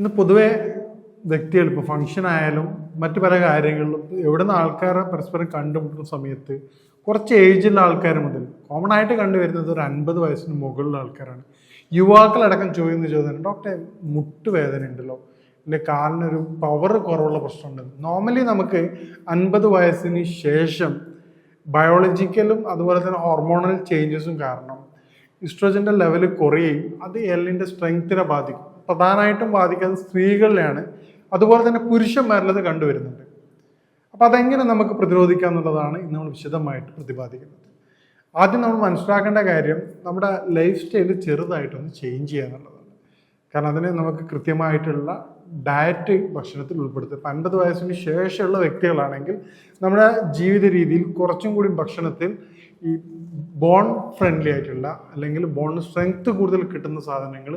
ഇന്ന് പൊതുവെ വ്യക്തികൾ ഇപ്പോൾ ഫംഗ്ഷൻ ആയാലും മറ്റു പല കാര്യങ്ങളിലും എവിടെ നിന്ന് ആൾക്കാരെ പരസ്പരം കണ്ടുമുട്ടുന്ന സമയത്ത് കുറച്ച് ഏജുള്ള ആൾക്കാർ മുതൽ കോമൺ ആയിട്ട് കണ്ടുവരുന്നത് ഒരു 50 വയസ്സിന് മുകളിലുള്ള ആൾക്കാരാണ്. യുവാക്കളടക്കം ചോദിക്കുന്ന ചോദ്യം, ഡോക്ടറെ മുട്ടുവേദന ഉണ്ടല്ലോ, അല്ലെങ്കിൽ കാലിനൊരു പവർ കുറവുള്ള പ്രശ്നമുണ്ട്. നോർമലി നമുക്ക് 50 വയസ്സിന് ശേഷം ബയോളജിക്കലും അതുപോലെ തന്നെ ഹോർമോണൽ ചേഞ്ചസും കാരണം ഇസ്ട്രോജൻ്റെ ലെവൽ കുറയുകയും അത് എല്ലിൻ്റെ സ്ട്രെങ്ത്തിനെ ബാധിക്കും. പ്രധാനമായിട്ടും ബാധിക്കുന്നത് സ്ത്രീകളിലാണ്, അതുപോലെ തന്നെ പുരുഷന്മാരിലത് കണ്ടുവരുന്നുണ്ട്. അപ്പം അതെങ്ങനെ നമുക്ക് പ്രതിരോധിക്കാം എന്നുള്ളതാണ് ഇന്ന് നമ്മൾ വിശദമായിട്ട് പ്രതിപാദിക്കുന്നത്. ആദ്യം നമ്മൾ മനസ്സിലാക്കേണ്ട കാര്യം നമ്മുടെ ലൈഫ് സ്റ്റൈൽ ചെറുതായിട്ടൊന്ന് ചേഞ്ച് ചെയ്യുക എന്നുള്ളതാണ്. കാരണം അതിന് നമുക്ക് കൃത്യമായിട്ടുള്ള ഡയറ്റ് ഭക്ഷണത്തിൽ ഉൾപ്പെടുത്തുക. 50 വയസ്സിന് ശേഷമുള്ള വ്യക്തികളാണെങ്കിൽ നമ്മുടെ ജീവിത രീതിയിൽ കുറച്ചും കൂടി ഭക്ഷണത്തിൽ ഈ ബോൺ ഫ്രണ്ട്ലി ആയിട്ടുള്ള അല്ലെങ്കിൽ ബോൺ സ്ട്രെങ്ത് കൂടുതൽ കിട്ടുന്ന സാധനങ്ങൾ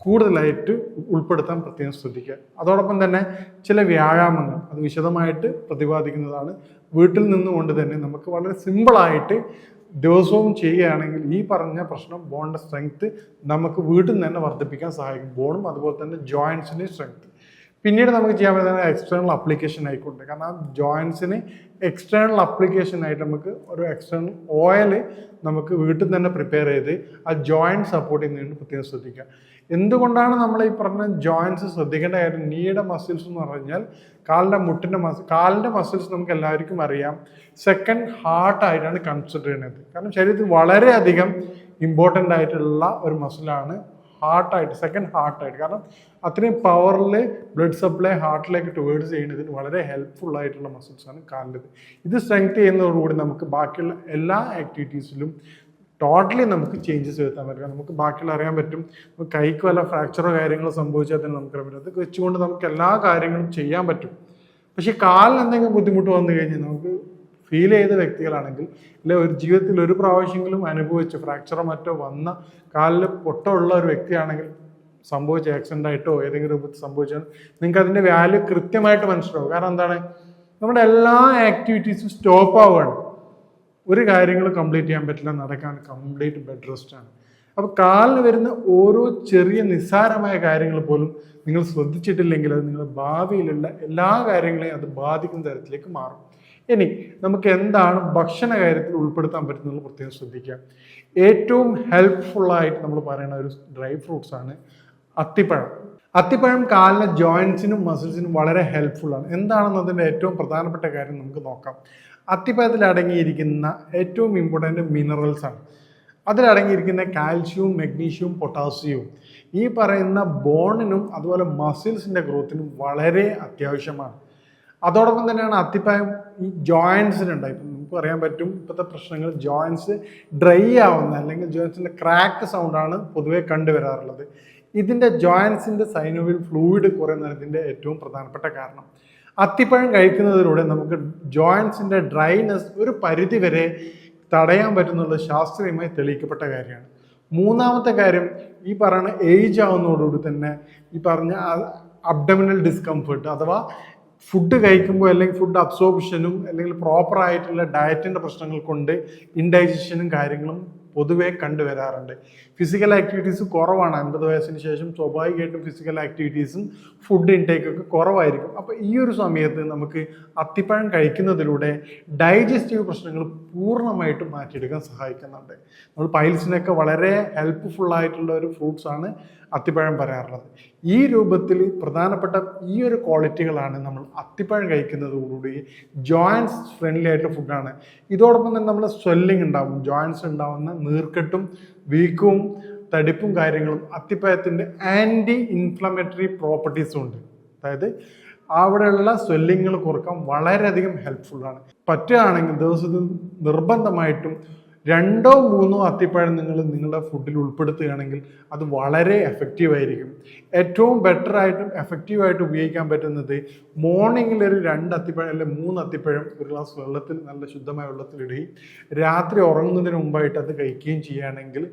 കൂടുതലായിട്ട് ഉൾപ്പെടുത്താൻ പ്രത്യേകം ശ്രദ്ധിക്കുക. അതോടൊപ്പം തന്നെ ചില വ്യായാമങ്ങൾ അത് വിശദമായിട്ട് പ്രതിപാദിക്കുന്നതാണ്. വീട്ടിൽ നിന്നുകൊണ്ട് തന്നെ നമുക്ക് വളരെ സിമ്പിളായിട്ട് ദിവസവും ചെയ്യുകയാണെങ്കിൽ ഈ പറഞ്ഞ പ്രശ്നം ബോണിൻ്റെ സ്ട്രെങ്ത് നമുക്ക് വീട്ടിൽ നിന്ന് തന്നെ വർദ്ധിപ്പിക്കാൻ സഹായിക്കും. ബോണും അതുപോലെ തന്നെ ജോയിൻസിൻ്റെ സ്ട്രെങ്ത്. പിന്നീട് നമുക്ക് ചെയ്യാൻ പറ്റുന്ന എക്സ്റ്റേണൽ അപ്ലിക്കേഷൻ ആയിക്കൊണ്ട്, കാരണം ആ ജോയിൻസിന് എക്സ്റ്റേണൽ അപ്ലിക്കേഷൻ ആയിട്ട് നമുക്ക് ഒരു എക്സ്റ്റേണൽ ഓയിൽ നമുക്ക് വീട്ടിൽ തന്നെ പ്രിപ്പയർ ചെയ്ത് ആ ജോയിൻറ്റ് സപ്പോർട്ട് ചെയ്യുന്നതിന് പ്രത്യേകം ശ്രദ്ധിക്കുക. എന്തുകൊണ്ടാണ് നമ്മൾ ഈ പറഞ്ഞ ജോയിൻറ്റ്സ് ശ്രദ്ധിക്കേണ്ട കാര്യം? നീയുടെ മസിൽസ് എന്ന് പറഞ്ഞാൽ കാലിൻ്റെ മസിൽസ് നമുക്ക് എല്ലാവർക്കും അറിയാം സെക്കൻഡ് ഹാർട്ടായിട്ടാണ് കൺസിഡർ ചെയ്യുന്നത്. കാരണം ശരീരത്തിൽ വളരെയധികം ഇമ്പോർട്ടൻ്റ് ആയിട്ടുള്ള ഒരു മസിലാണ് ഹാർട്ടായിട്ട്, സെക്കൻഡ് ഹാർട്ടായിട്ട്. കാരണം അത്രയും പവറിൽ ബ്ലഡ് സപ്ലൈ ഹാർട്ടിലേക്ക് ടുവേർഡ്സ് ചെയ്യുന്നതിന് വളരെ ഹെൽപ്ഫുൾ ആയിട്ടുള്ള മസിൽസാണ് കാലിൻ്റെത്. ഇത് സ്ട്രെങ്ത് ചെയ്യുന്നതോടുകൂടി നമുക്ക് ബാക്കിയുള്ള എല്ലാ ആക്ടിവിറ്റീസിലും ടോട്ടലി നമുക്ക് ചേഞ്ചസ് വരുത്താൻ പറ്റും. നമുക്ക് ബാക്കിയുള്ള അറിയാൻ പറ്റും. കൈക്ക് വല്ല ഫ്രാക്ചറോ കാര്യങ്ങളോ സംഭവിച്ചാൽ തന്നെ നമുക്ക് അറിയാൻ പറ്റും. അത് വെച്ചുകൊണ്ട് നമുക്ക് എല്ലാ കാര്യങ്ങളും ചെയ്യാൻ പറ്റും. പക്ഷേ കാലിന് എന്തെങ്കിലും ബുദ്ധിമുട്ട് വന്നു കഴിഞ്ഞാൽ നമുക്ക് ഫീൽ ചെയ്ത വ്യക്തികളാണെങ്കിൽ, അല്ലെ ഒരു ജീവിതത്തിൽ ഒരു പ്രാവശ്യമെങ്കിലും അനുഭവിച്ച് ഫ്രാക്ചറോ മറ്റോ വന്ന കാലിൽ പൊട്ടമുള്ള ഒരു വ്യക്തിയാണെങ്കിൽ സംഭവിച്ച ആക്സിഡൻ്റ് ആയിട്ടോ ഏതെങ്കിലും രൂപത്തിൽ സംഭവിച്ചാൽ നിങ്ങൾക്ക് അതിൻ്റെ വാല്യൂ കൃത്യമായിട്ട് മനസ്സിലാവും. കാരണം എന്താണ്, നമ്മുടെ എല്ലാ ആക്ടിവിറ്റീസും സ്റ്റോപ്പ് ആവുകയാണ്. ഒരു കാര്യങ്ങൾ കംപ്ലീറ്റ് ചെയ്യാൻ പറ്റില്ല, നടക്കാൻ കംപ്ലീറ്റ് ബെഡ് റെസ്റ്റാണ്. അപ്പോൾ കാലിന് വരുന്ന ഓരോ ചെറിയ നിസ്സാരമായ കാര്യങ്ങൾ പോലും നിങ്ങൾ ശ്രദ്ധിച്ചിട്ടില്ലെങ്കിൽ അത് നിങ്ങളുടെ ഭാവിയിലുള്ള എല്ലാ കാര്യങ്ങളെയും അത് ബാധിക്കുന്ന തരത്തിലേക്ക് മാറും. ഇനി നമുക്ക് എന്താണ് ഭക്ഷണ കാര്യത്തിൽ ഉൾപ്പെടുത്താൻ പറ്റുന്നത് പ്രത്യേകം ശ്രദ്ധിക്കുക. ഏറ്റവും ഹെൽപ്ഫുള്ളായിട്ട് നമ്മൾ പറയുന്ന ഒരു ഡ്രൈ ഫ്രൂട്ട്സ് ആണ് അത്തിപ്പഴം. അത്തിപ്പഴം കാലിലെ ജോയിൻസിനും മസിൽസിനും വളരെ ഹെൽപ്ഫുള്ളാണ്. എന്താണെന്നതിൻ്റെ ഏറ്റവും പ്രധാനപ്പെട്ട കാര്യം നമുക്ക് നോക്കാം. അത്തിപ്പഴത്തിൽ അടങ്ങിയിരിക്കുന്ന ഏറ്റവും ഇമ്പോർട്ടൻ്റ് മിനറൽസ് ആണ്. അതിലടങ്ങിയിരിക്കുന്ന കാൽഷ്യവും മഗ്നീഷ്യവും പൊട്ടാസ്യവും ഈ പറയുന്ന ബോണിനും അതുപോലെ മസിൽസിൻ്റെ ഗ്രോത്തിനും വളരെ അത്യാവശ്യമാണ്. അതോടൊപ്പം തന്നെയാണ് അത്തിപ്പഴം ഈ ജോയിൻസിനുണ്ടായി. ഇപ്പം നമുക്ക് അറിയാൻ പറ്റും ഇപ്പോഴത്തെ പ്രശ്നങ്ങൾ ജോയിൻസ് ഡ്രൈ ആവുന്ന അല്ലെങ്കിൽ ജോയിൻസിൻ്റെ ക്രാക്ക് സൗണ്ടാണ് പൊതുവേ കണ്ടുവരാറുള്ളത്. ഇതിൻ്റെ ജോയിൻസിൻ്റെ സൈനോവിയൽ ഫ്ലൂയിഡ് കുറയുന്നതിൻ്റെ ഏറ്റവും പ്രധാനപ്പെട്ട കാരണം. അത്തിപ്പഴം കഴിക്കുന്നതിലൂടെ നമുക്ക് ജോയിൻസിൻ്റെ ഡ്രൈനെസ് ഒരു പരിധി വരെ തടയാൻ പറ്റുന്നുള്ളത് ശാസ്ത്രീയമായി തെളിയിക്കപ്പെട്ട കാര്യമാണ്. മൂന്നാമത്തെ കാര്യം, ഈ പറയുന്ന ഏജ് ആവുന്നതോടുകൂടി തന്നെ ഈ പറഞ്ഞ അബ്ഡമിനൽ ഡിസ്കംഫർട്ട് അഥവാ ഫുഡ് കഴിക്കുമ്പോൾ അല്ലെങ്കിൽ ഫുഡ് അബ്സോർപ്ഷനും അല്ലെങ്കിൽ പ്രോപ്പറായിട്ടുള്ള ഡയറ്റിൻ്റെ പ്രശ്നങ്ങൾ കൊണ്ട് ഇൻഡൈജഷനും കാര്യങ്ങളും പൊതുവേ കണ്ടുവരാറുണ്ട്. ഫിസിക്കൽ ആക്ടിവിറ്റീസ് കുറവാണ് 50 വയസ്സിന് ശേഷം. സ്വാഭാവികമായിട്ടും ഫിസിക്കൽ ആക്ടിവിറ്റീസും ഫുഡ് ഇൻടേക്കൊക്കെ കുറവായിരിക്കും. അപ്പോൾ ഈ ഒരു സമയത്ത് നമുക്ക് അത്തിപ്പഴം കഴിക്കുന്നതിലൂടെ ഡൈജസ്റ്റീവ് പ്രശ്നങ്ങൾ പൂർണ്ണമായിട്ടും മാറ്റിയെടുക്കാൻ സഹായിക്കുന്നുണ്ട്. നമ്മൾ പൈൽസിനൊക്കെ വളരെ ഹെൽപ്ഫുള്ളായിട്ടുള്ള ഒരു ഫ്രൂട്ട്സാണ് അത്തിപ്പഴം പറയാറുള്ളത്. ഈ രൂപത്തിൽ പ്രധാനപ്പെട്ട ഈ ഒരു ക്വാളിറ്റികളാണ് നമ്മൾ അത്തിപ്പഴം കഴിക്കുന്നതോടുകൂടി ജോയിൻസ് ഫ്രണ്ട്ലി ആയിട്ടുള്ള ഫുഡാണ്. ഇതോടൊപ്പം തന്നെ നമ്മൾ സ്വെല്ലിംഗ് ഉണ്ടാവും, ജോയിൻസ് ഉണ്ടാവുന്ന നീർക്കെട്ടും വീക്കവും തടിപ്പും കാര്യങ്ങളും അത്തിപ്പഴത്തിൻ്റെ ആൻറ്റി ഇൻഫ്ലമേറ്ററി പ്രോപ്പർട്ടീസും ഉണ്ട്. അതായത് അവിടെയുള്ള സ്വെല്ലിങ്ങൾ കുറക്കാൻ വളരെയധികം ഹെൽപ്ഫുള്ളാണ്. പറ്റുകയാണെങ്കിൽ ദിവസത്തിൽ നിർബന്ധമായിട്ടും 2 or 3 അത്തിപ്പഴം നിങ്ങളുടെ ഫുഡിൽ ഉൾപ്പെടുത്തുകയാണെങ്കിൽ അത് വളരെ എഫക്റ്റീവായിരിക്കും. ഏറ്റവും ബെറ്ററായിട്ടും എഫക്റ്റീവായിട്ട് ഉപയോഗിക്കാൻ പറ്റുന്നത് മോർണിംഗിൽ ഒരു 2 അത്തിപ്പഴം അല്ലെങ്കിൽ 3 അത്തിപ്പഴം ഒരു ഗ്ലാസ് വെള്ളത്തിൽ, നല്ല ശുദ്ധമായ വെള്ളത്തിലിടുകയും രാത്രി ഉറങ്ങുന്നതിന് മുമ്പായിട്ട് അത് കഴിക്കുകയും ചെയ്യുകയാണെങ്കിൽ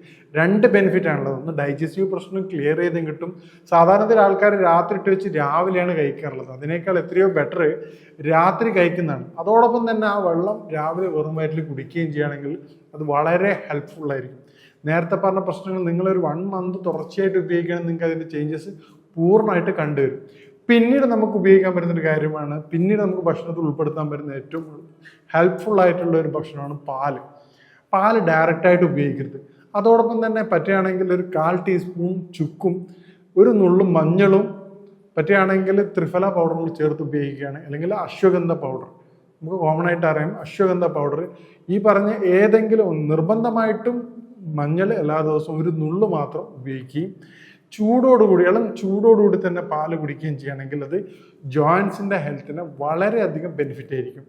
2 ബെനിഫിറ്റ് ആണുള്ളത്. ഒന്ന് ഡൈജസ്റ്റീവ് പ്രശ്നം ക്ലിയർ ചെയ്തും കിട്ടും. സാധാരണത്തിൽ ആൾക്കാർ രാത്രി ഇട്ട് വെച്ച് രാവിലെയാണ് കഴിക്കാറുള്ളത്. അതിനേക്കാൾ എത്രയോ ബെറ്റർ രാത്രി കഴിക്കുന്നതാണ്. അതോടൊപ്പം തന്നെ ആ വെള്ളം രാവിലെ വെറും വയറ്റിൽ കുടിക്കുകയും ചെയ്യുകയാണെങ്കിൽ അത് വളരെ ഹെൽപ്ഫുള്ളായിരിക്കും. നേരത്തെ പറഞ്ഞ പ്രശ്നങ്ങൾ നിങ്ങളൊരു 1 month തുടർച്ചയായിട്ട് ഉപയോഗിക്കുകയാണെങ്കിൽ നിങ്ങൾക്ക് അതിൻ്റെ ചേഞ്ചസ് പൂർണ്ണമായിട്ട് കണ്ടുവരും. പിന്നീട് നമുക്ക് ഉപയോഗിക്കാൻ പറ്റുന്ന ഒരു കാര്യമാണ്, പിന്നീട് നമുക്ക് ഭക്ഷണത്തിൽ ഉൾപ്പെടുത്താൻ പറ്റുന്ന ഏറ്റവും ഹെൽപ്ഫുൾ ആയിട്ടുള്ള ഒരു ഭക്ഷണമാണ് പാല് ഡയറക്റ്റായിട്ട് ഉപയോഗിക്കരുത്. അതോടൊപ്പം തന്നെ പറ്റുകയാണെങ്കിൽ ഒരു 1/4 ടീസ്പൂൺ ചുക്കും ഒരു നുള്ളും മഞ്ഞളും പറ്റുകയാണെങ്കിൽ ത്രിഫല പൗഡറിൽ ചേർത്ത് ഉപയോഗിക്കുകയാണ്. അല്ലെങ്കിൽ അശ്വഗന്ധ പൗഡർ, നമുക്ക് കോമൺ ആയിട്ട് അറിയാം അശ്വഗന്ധ പൗഡർ. ഈ പറഞ്ഞ ഏതെങ്കിലും നിർബന്ധമായിട്ടും മഞ്ഞൾ എല്ലാ ദിവസവും ഒരു നുള്ളു മാത്രം ഉപയോഗിക്കുകയും ഇളം ചൂടോടുകൂടി തന്നെ പാല് കുടിക്കുകയും ചെയ്യുകയാണെങ്കിൽ അത് ജോയിൻസിൻ്റെ ഹെൽത്തിന് വളരെയധികം ബെനിഫിറ്റ് ആയിരിക്കും.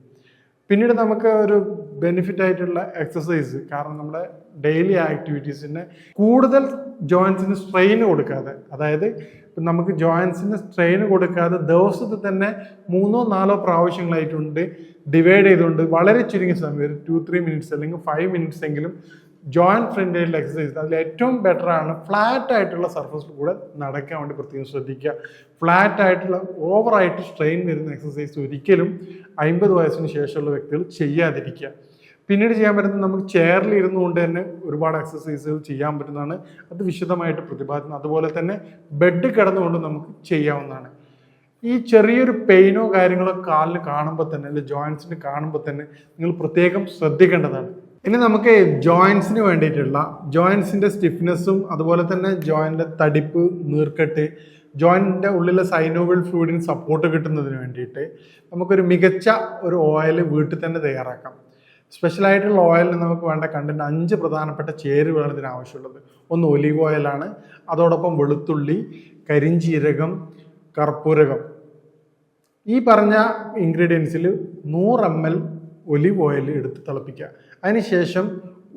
പിന്നീട് നമുക്ക് ഒരു ബെനിഫിറ്റ് ആയിട്ടുള്ള എക്സസൈസ്, കാരണം നമ്മുടെ ഡെയിലി ആക്ടിവിറ്റീസിന് കൂടുതൽ ജോയിൻസിന് സ്ട്രെയിൻ കൊടുക്കാതെ, അതായത് നമുക്ക് ജോയിൻസിന് സ്ട്രെയിൻ കൊടുക്കാതെ ദിവസത്തിൽ തന്നെ 3-4 പ്രാവശ്യങ്ങളായിട്ടുണ്ട് ഡിവൈഡ് ചെയ്തുകൊണ്ട് വളരെ ചുരുങ്ങിയ സമയം, ഒരു 2-3 മിനിറ്റ്സ് അല്ലെങ്കിൽ 5 മിനിറ്റ്സ് എങ്കിലും ജോയിന്റ് ഫ്രണ്ട് ആയിട്ടുള്ള എക്സസൈസ്. അതിൽ ഏറ്റവും ബെറ്റർ ആണ് ഫ്ലാറ്റ് ആയിട്ടുള്ള സർഫസിൽ കൂടെ നടക്കാൻ വേണ്ടി പ്രത്യേകം ശ്രദ്ധിക്കുക. ഫ്ലാറ്റ് ആയിട്ടുള്ള ഓവറായിട്ട് സ്ട്രെയിൻ വരുന്ന എക്സസൈസ് ഒരിക്കലും 50 വയസ്സിന് ശേഷമുള്ള വ്യക്തികൾ ചെയ്യാതിരിക്കുക. പിന്നീട് ചെയ്യാൻ പറ്റുന്നത് നമുക്ക് ചെയറിൽ ഇരുന്നുകൊണ്ട് തന്നെ ഒരുപാട് എക്സസൈസുകൾ ചെയ്യാൻ പറ്റുന്നതാണ്. അത് വിശദമായിട്ട് പ്രതിപാദിക്കുന്നത്. അതുപോലെ തന്നെ ബെഡ് കിടന്നുകൊണ്ട് നമുക്ക് ചെയ്യാവുന്നതാണ്. ഈ ചെറിയൊരു പെയിനോ കാര്യങ്ങളോ കാലിന് കാണുമ്പോൾ തന്നെ, അല്ലെങ്കിൽ ജോയിൻസിന് കാണുമ്പോൾ തന്നെ നിങ്ങൾ പ്രത്യേകം ശ്രദ്ധിക്കേണ്ടതാണ്. ഇനി നമുക്ക് ജോയിൻസിന് വേണ്ടിയിട്ടുള്ള ജോയിൻസിൻ്റെ സ്റ്റിഫ്നെസ്സും അതുപോലെ തന്നെ ജോയിൻ്റെ തടിപ്പ്, നീർക്കെട്ട്, ജോയിൻറ്റിൻ്റെ ഉള്ളിലെ സൈനോവിയൽ ഫ്ലൂയിഡിന് സപ്പോർട്ട് കിട്ടുന്നതിന് വേണ്ടിയിട്ട് നമുക്കൊരു മികച്ച ഒരു ഓയിൽ വീട്ടിൽ തന്നെ തയ്യാറാക്കാം. സ്പെഷ്യലായിട്ടുള്ള ഓയിലിന് നമുക്ക് വേണ്ട കണ്ടന്റ് 5 പ്രധാനപ്പെട്ട ചേരുവകളാണ് ഇതിന് ആവശ്യമുള്ളത്. ഒന്ന് ഒലീവ് ഓയിലാണ്, അതോടൊപ്പം വെളുത്തുള്ളി, കരിഞ്ജീരകം, കർപ്പൂരകം. ഈ പറഞ്ഞ ഇൻഗ്രീഡിയൻസിൽ 100 ml ഒലിവ് ഓയിൽ എടുത്ത് തിളപ്പിക്കുക. അതിനുശേഷം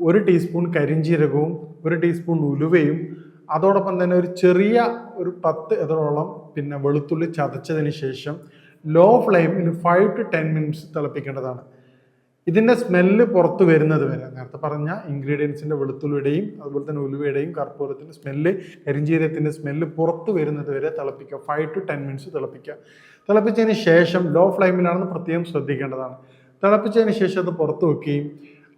1 ടീസ്പൂൺ കരിഞ്ജീരകവും 1 ടീസ്പൂൺ ഉലുവയും അതോടൊപ്പം തന്നെ ഒരു ചെറിയ ഒരു 10 എതളോളം പിന്നെ വെളുത്തുള്ളി ചതച്ചതിന് ശേഷം ലോ ഫ്ലെയിമിൽ 5 to 10 മിനിറ്റ്സ് തിളപ്പിക്കേണ്ടതാണ്. ഇതിൻ്റെ സ്മെല്ല് പുറത്ത് വരുന്നത് വരെ, നേരത്തെ പറഞ്ഞ ഇൻഗ്രീഡിയൻസിൻ്റെ വെളുത്തുള്ളിയുടെയും അതുപോലെ തന്നെ ഉലുവയുടെയും കർപ്പൂരത്തിൻ്റെ സ്മെല്ല്, കരിഞ്ജീരകത്തിൻ്റെ സ്മെല്ല് പുറത്ത് വരുന്നത് വരെ തിളപ്പിക്കുക. 5 to 10 മിനിറ്റ്സ് തിളപ്പിക്കുക. തിളപ്പിച്ചതിന് ശേഷം ലോ ഫ്ലെയിമിലാണെന്ന് പ്രത്യേകം ശ്രദ്ധിക്കേണ്ടതാണ്. തിളപ്പിച്ചതിന് ശേഷം അത് പുറത്ത് വെക്കുകയും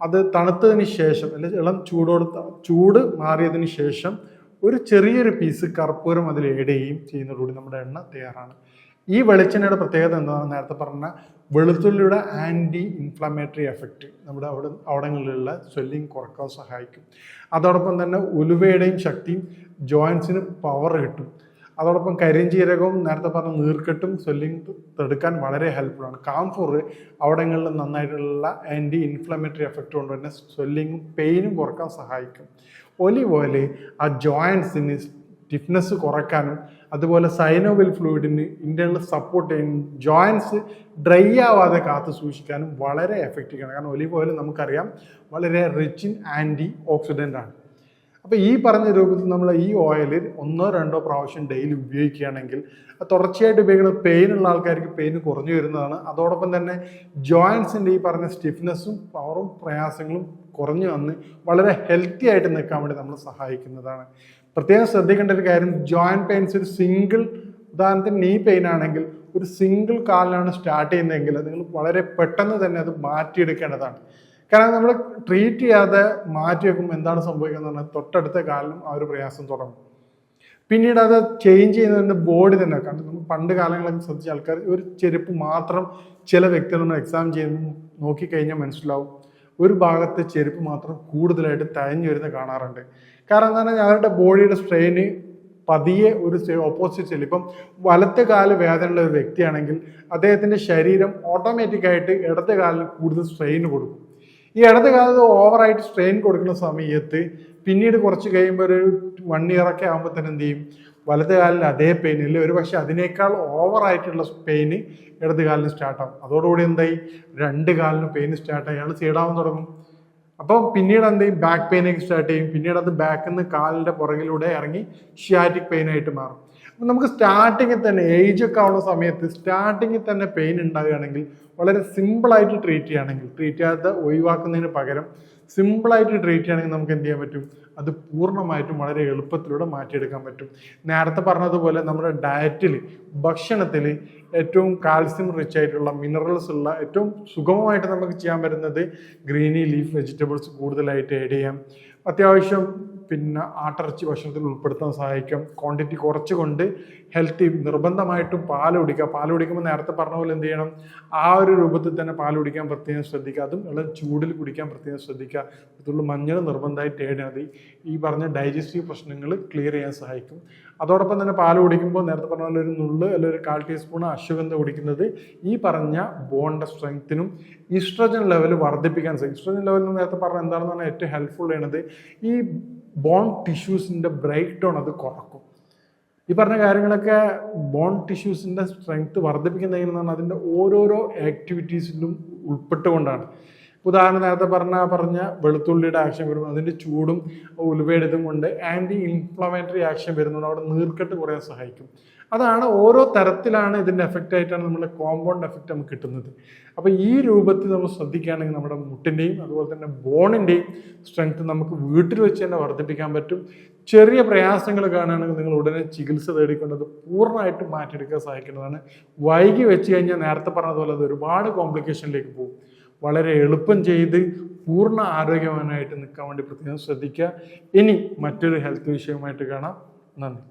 അത് തണുത്തതിന് ശേഷം അല്ലെങ്കിൽ ഇളം ചൂട് മാറിയതിന് ശേഷം ഒരു ചെറിയൊരു പീസ് കർപ്പൂരം അതിൽ ആഡ് ചെയ്യുകയും ചെയ്യുന്നതോടുകൂടി നമ്മുടെ എണ്ണ തയ്യാറാണ്. ഈ വെളിച്ചെണ്ണയുടെ പ്രത്യേകത എന്താണെന്ന് നേരത്തെ പറഞ്ഞ വെളുത്തുള്ളിയുടെ ആൻറ്റി ഇൻഫ്ലമേറ്ററി എഫക്റ്റ് നമ്മുടെ അവിടങ്ങളിലുള്ള സ്വെല്ലിങ് കുറക്കാൻ സഹായിക്കും. അതോടൊപ്പം തന്നെ ഉലുവയുടെയും ശക്തിയും ജോയിൻസിന് പവർ കിട്ടും. അതോടൊപ്പം കരിഞ്ജീരകവും നേരത്തെ പറഞ്ഞ നീർക്കെട്ടും സ്വെല്ലിങ് തടുക്കാൻ വളരെ ഹെൽപ്ഫുള്ളാണ്. കാംഫോർ അവിടങ്ങളിൽ നന്നായിട്ടുള്ള ആൻറ്റി ഇൻഫ്ലമേറ്ററി എഫക്റ്റ് കൊണ്ട് തന്നെ സ്വെല്ലിങ്ങും പെയിനും കുറക്കാൻ സഹായിക്കും. ഒലിവ് ഓയിൽ ആ ജോയിൻസിന് സ്റ്റിഫ്നെസ് കുറയ്ക്കാനും അതുപോലെ സൈനോവിയൽ ഫ്ലൂയിഡിന് ഇന്റേണൽ സപ്പോർട്ട് ചെയ്യാനും ജോയിൻസ് ഡ്രൈ ആവാതെ കാത്തു സൂക്ഷിക്കാനും വളരെ എഫക്റ്റീവാണ്. കാരണം ഒലിവ് ഓയിൽ നമുക്കറിയാം വളരെ റിച്ച് ഇൻ ആൻറ്റി ഓക്സിഡൻ്റ് ആണ്. അപ്പോൾ ഈ പറഞ്ഞ രൂപത്തിൽ നമ്മൾ ഈ ഓയിൽ 1-2 പ്രാവശ്യം ഡെയിലി ഉപയോഗിക്കുകയാണെങ്കിൽ തുടർച്ചയായിട്ട് ഉപയോഗിക്കുന്ന പെയിൻ ഉള്ള ആൾക്കാർക്ക് പെയിൻ കുറഞ്ഞു വരുന്നതാണ്. അതോടൊപ്പം തന്നെ ജോയിൻസിൻ്റെ ഈ പറഞ്ഞ സ്റ്റിഫ്നെസ്സും പവറും പ്രയാസങ്ങളും കുറഞ്ഞു വന്ന് വളരെ ഹെൽത്തി ആയിട്ട് നിൽക്കാൻ വേണ്ടി നമ്മൾ സഹായിക്കുന്നതാണ്. പ്രത്യേകം ശ്രദ്ധിക്കേണ്ട ഒരു കാര്യം, ജോയിൻറ്റ് പെയിൻസ് ഒരു സിംഗിൾ, ഉദാഹരണത്തിന് നീ പെയിൻ ആണെങ്കിൽ ഒരു സിംഗിൾ കാലിലാണ് സ്റ്റാർട്ട് ചെയ്യുന്നതെങ്കിൽ നിങ്ങൾ വളരെ പെട്ടെന്ന് തന്നെ അത് മാറ്റിയെടുക്കേണ്ടതാണ്. കാരണം നമ്മൾ ട്രീറ്റ് ചെയ്യാതെ മാറ്റി വെക്കുമ്പോൾ എന്താണ് സംഭവിക്കുന്നത് പറഞ്ഞാൽ തൊട്ടടുത്ത കാലിനും ആ ഒരു പ്രയാസം തുടങ്ങും. പിന്നീട് അത് ചേഞ്ച് ചെയ്യുന്നതിൻ്റെ ബോഡി തന്നെ, കാരണം നമ്മൾ പണ്ട് കാലങ്ങളൊക്കെ ശ്രദ്ധിച്ച ആൾക്കാർ ഒരു ചെരുപ്പ് മാത്രം ചില വ്യക്തികൾ നമ്മൾ എക്സാം ചെയ്യുമ്പോൾ നോക്കിക്കഴിഞ്ഞാൽ മനസ്സിലാവും ഒരു ഭാഗത്തെ ചെരുപ്പ് മാത്രം കൂടുതലായിട്ട് തഴഞ്ഞു വരുന്ന കാണാറുണ്ട്. കാരണം എന്താ പറഞ്ഞാൽ അവരുടെ ബോഡിയുടെ സ്ട്രെയിന് പതിയെ ഒരു ഓപ്പോസിറ്റ് ചെല്ലും. ഇപ്പം വലത്തെ കാല് വേദനയുള്ള ഒരു വ്യക്തിയാണെങ്കിൽ അദ്ദേഹത്തിൻ്റെ ശരീരം ഓട്ടോമാറ്റിക്കായിട്ട് ഇടത്തെ കാലിന് കൂടുതൽ സ്ട്രെയിൻ കൊടുക്കും. ഈ ഇടത് കാലത്ത് ഓവറായിട്ട് സ്ട്രെയിൻ കൊടുക്കുന്ന സമയത്ത് പിന്നീട് കുറച്ച് കഴിയുമ്പോൾ ഒരു 1 year ഒക്കെ ആകുമ്പോൾ തന്നെ എന്ത് ചെയ്യും, വലത് കാലിന് അതേ പെയിൻ ഇല്ല, ഒരു പക്ഷെ അതിനേക്കാൾ ഓവറായിട്ടുള്ള പെയിന് ഇടത് കാലിന് സ്റ്റാർട്ടാകും. അതോടുകൂടി എന്തായി, 2 കാലിന് പെയിൻ സ്റ്റാർട്ടായി, അയാൾ സീഡാവാൻ തുടങ്ങും. അപ്പം പിന്നീട് എന്ത് ചെയ്യും, ബാക്ക് പെയിനൊക്കെ സ്റ്റാർട്ട് ചെയ്യും. പിന്നീട് അത് ബാക്കിൽ നിന്ന് കാലിൻ്റെ പുറകിലൂടെ ഇറങ്ങി ഷിയാറ്റിക് പെയിനായിട്ട് മാറും. അപ്പം നമുക്ക് സ്റ്റാർട്ടിങ്ങിൽ തന്നെ ഏജ് ഒക്കെ ആവുന്ന സമയത്ത് സ്റ്റാർട്ടിങ്ങിൽ തന്നെ പെയിൻ ഉണ്ടാകുകയാണെങ്കിൽ വളരെ സിമ്പിളായിട്ട് ട്രീറ്റ് ചെയ്യുകയാണെങ്കിൽ, ട്രീറ്റ് ചെയ്യാതെ ഒഴിവാക്കുന്നതിന് പകരം സിമ്പിളായിട്ട് ട്രീറ്റ് ചെയ്യുകയാണെങ്കിൽ നമുക്ക് എന്ത് ചെയ്യാൻ പറ്റും, അത് പൂർണ്ണമായിട്ടും വളരെ എളുപ്പത്തിലൂടെ മാറ്റിയെടുക്കാൻ പറ്റും. നേരത്തെ പറഞ്ഞതുപോലെ നമ്മുടെ ഡയറ്റിൽ, ഭക്ഷണത്തിൽ ഏറ്റവും കാൽസ്യം റിച്ച് ആയിട്ടുള്ള മിനറൽസ് ഉള്ള ഏറ്റവും സുഗമമായിട്ട് നമുക്ക് ചെയ്യാൻ പറ്റുന്നത് ഗ്രീനി ലീഫ് വെജിറ്റബിൾസ് കൂടുതലായിട്ട് ആഡ് ചെയ്യാം. അത്യാവശ്യം പിന്നെ ആട്ടിറച്ചി ഭക്ഷണത്തിൽ ഉൾപ്പെടുത്താൻ സഹായിക്കും. ക്വാണ്ടിറ്റി കുറച്ചുകൊണ്ട് ഹെൽത്തി, നിർബന്ധമായിട്ടും പാൽ കുടിക്കുമ്പോൾ നേരത്തെ പറഞ്ഞ പോലെ എന്ത് ചെയ്യണം, ആ ഒരു രൂപത്തിൽ തന്നെ പാൽ കുടിക്കാൻ പ്രത്യേകം ശ്രദ്ധിക്കുക. അതും ഇളം ചൂടിൽ കുടിക്കാൻ പ്രത്യേകം ശ്രദ്ധിക്കുക. ഇതുള്ള മഞ്ഞൾ നിർബന്ധമായിട്ട് ആഡ് മതി. ഈ പറഞ്ഞ ഡൈജസ്റ്റീവ് പ്രശ്നങ്ങൾ ക്ലിയർ ചെയ്യാൻ സഹായിക്കും. അതോടൊപ്പം തന്നെ പാൽ കുടിക്കുമ്പോൾ നേരത്തെ പറഞ്ഞ പോലെ ഒരു നുള്ള് അല്ലെങ്കിൽ ഒരു 1/4 ടീസ്പൂൺ അശ്വഗന്ധ കുടിക്കുന്നത് ഈ പറഞ്ഞ ബോണിൻ്റെ സ്ട്രെങ്ത്തിനും ഈസ്ട്രജൻ ലെവൽ വർദ്ധിപ്പിക്കാൻ സാധിക്കും. ഈസ്ട്രജൻ ലെവൽ നേരത്തെ പറഞ്ഞാൽ എന്താണെന്ന് പറഞ്ഞാൽ ഏറ്റവും ഹെൽപ്ഫുൾ ചെയ്യണത് ഈ ബോൺ ടിഷ്യൂസിൻ്റെ ബ്രേക്ക് ഡൗൺ അത് കുറക്കും. ഈ പറഞ്ഞ കാര്യങ്ങളൊക്കെ ബോൺ ടിഷ്യൂസിൻ്റെ സ്ട്രെങ്ത് വർദ്ധിപ്പിക്കുന്നതെന്ന് അതിൻ്റെ ഓരോരോ ആക്ടിവിറ്റീസിലും ഉൾപ്പെട്ടുകൊണ്ടാണ്. ഉദാഹരണം നേരത്തെ പറഞ്ഞ വെളുത്തുള്ളിയുടെ ആക്ഷൻ വരുമ്പോൾ അതിൻ്റെ ചൂടും ഉലുവയുടെ ഇതും കൊണ്ട് ആൻറ്റി ഇൻഫ്ലമേറ്ററി ആക്ഷൻ വരുന്നുണ്ട്. അവിടെ നീർക്കെട്ട് കുറയാൻ സഹായിക്കും. അതാണ് ഓരോ തരത്തിലാണ് ഇതിൻ്റെ എഫക്റ്റ് ആയിട്ടാണ് നമ്മുടെ കോമ്പൗണ്ട് എഫക്റ്റ് നമുക്ക് കിട്ടുന്നത്. അപ്പോൾ ഈ രൂപത്തിൽ നമ്മൾ ശ്രദ്ധിക്കുകയാണെങ്കിൽ നമ്മുടെ മുട്ടിൻ്റെയും അതുപോലെ തന്നെ ബോണിൻ്റെയും സ്ട്രെങ്ത് നമുക്ക് വീട്ടിൽ വെച്ച് തന്നെ വർദ്ധിപ്പിക്കാൻ പറ്റും. ചെറിയ പ്രയാസങ്ങൾ കാണുകയാണെങ്കിൽ നിങ്ങൾ ഉടനെ ചികിത്സ തേടിക്കൊണ്ടത് പൂർണ്ണമായിട്ടും മാറ്റിയെടുക്കാൻ സഹായിക്കുന്നതാണ്. വൈകി വെച്ച് കഴിഞ്ഞാൽ നേരത്തെ പറഞ്ഞതുപോലെ അത് ഒരുപാട് കോംപ്ലിക്കേഷനിലേക്ക് പോകും. വളരെ എളുപ്പം ചെയ്ത് പൂർണ്ണ ആരോഗ്യവാനായിട്ട് നിൽക്കാൻ വേണ്ടി പ്രത്യേകം ശ്രദ്ധിക്കുക. ഇനി മറ്റൊരു ഹെൽത്ത് വിഷയവുമായിട്ട് കാണാം. നന്ദി.